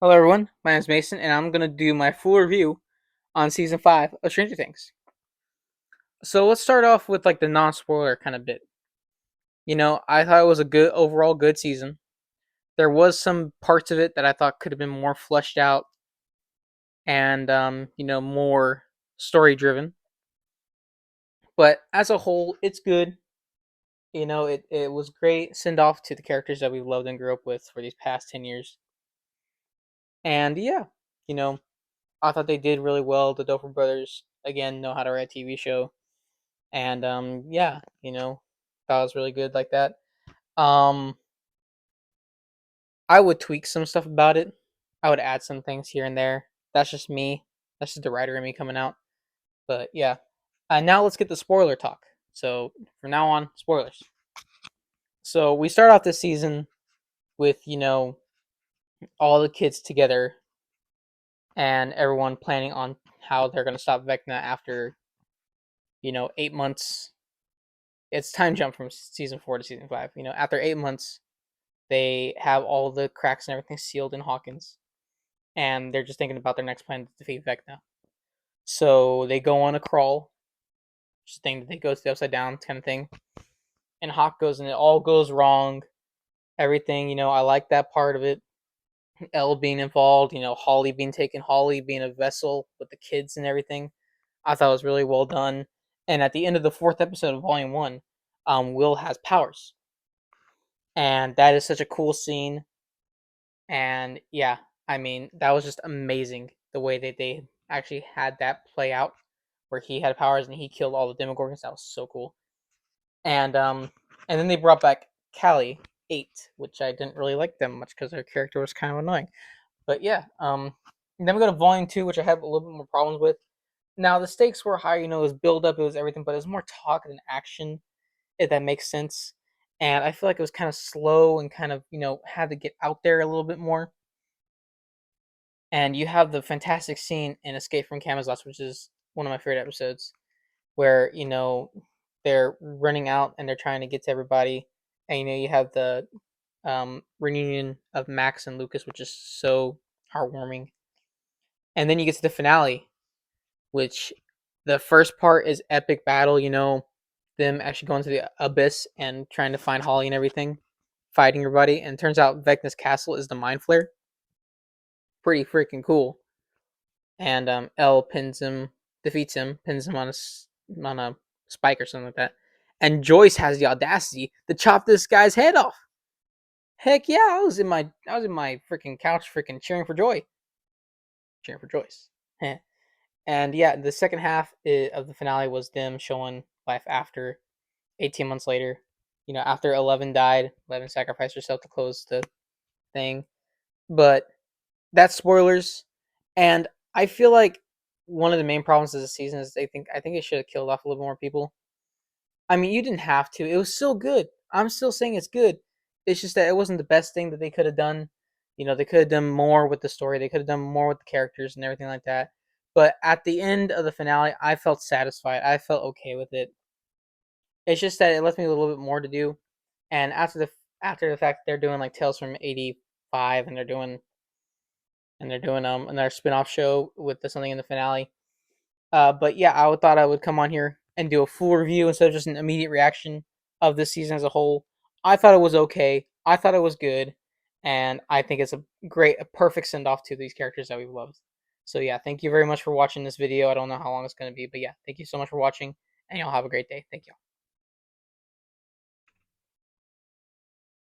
Hello, everyone. My name is Mason, and I'm gonna do my full review on season 5 of Stranger Things. So let's start off with like the non-spoiler kind of bit. I thought it was a good overall good season. There was some parts of it that I thought could have been more fleshed out and more story driven. But as a whole, it's good. It was great send off to the characters that we've loved and grew up with for these past 10 years. And yeah, you know, I thought they did really well. The Dofer brothers again know how to write a TV show, and yeah, thought it was really good like that. Um, I would tweak some stuff about it. I would add some things here and there. That's just me. That's just the writer in me coming out. But yeah, now let's get the spoiler talk. So from now on, spoilers. So we start off this season with all the kids together and everyone planning on how they're gonna stop Vecna after 8 months. It's time jump from season 4 to season 5. After 8 months, they have all the cracks and everything sealed in Hawkins, and they're just thinking about their next plan to defeat Vecna. So they go on a crawl, just thing that they go to the upside down kind of thing, and Hawk goes and it all goes wrong. Everything, I like that part of it. Elle being involved, Holly being taken, Holly being a vessel with the kids and everything. I thought it was really well done. And at the end of the fourth episode of Volume One, Will has powers, and that is such a cool scene. And yeah, I mean, that was just amazing the way that they actually had that play out, where he had powers and he killed all the Demogorgons. That was so cool. And then they brought back Callie 8, which I didn't really like them much because her character was kind of annoying. But yeah, then we go to Volume 2, which I have a little bit more problems with. Now the stakes were higher, it was build up, it was everything, but it was more talk than action, if that makes sense. And I feel like it was kind of slow and kind of had to get out there a little bit more. And you have the fantastic scene in Escape from Camelot, which is one of my favorite episodes, where they're running out and they're trying to get to everybody, and you have the reunion of Max and Lucas, which is so heartwarming. And then you get to the finale, which the first part is epic battle. Them actually going to the abyss and trying to find Holly and everything, fighting everybody, and it turns out Vecna's castle is the Mind Flare. Pretty freaking cool. And Elle pins him, defeats him, pins him on a spike or something like that. And Joyce has the audacity to chop this guy's head off. Heck yeah, I was in my freaking couch, freaking cheering for joy, cheering for Joyce. And yeah, the second half of the finale was them showing life after 18 months later. After 11 died, 11 sacrificed herself to close the thing. But that's spoilers. And I feel like one of the main problems of the season is I think it should have killed off a little more people. I mean, you didn't have to. It was still good. I'm still saying it's good. It's just that it wasn't the best thing that they could have done. They could have done more with the story. They could have done more with the characters and everything like that. But at the end of the finale, I felt satisfied. I felt okay with it. It's just that it left me a little bit more to do. And after the fact they're doing like Tales from '85, and they're doing another spin-off show with something in the finale. But yeah, thought I would come on here and do a full review instead of just an immediate reaction of this season as a whole. I thought it was okay. I thought it was good, and I think it's a perfect send off to these characters that we've loved. So yeah, thank you very much for watching this video. I don't know how long it's going to be, but yeah, thank you so much for watching, and y'all have a great day. Thank you.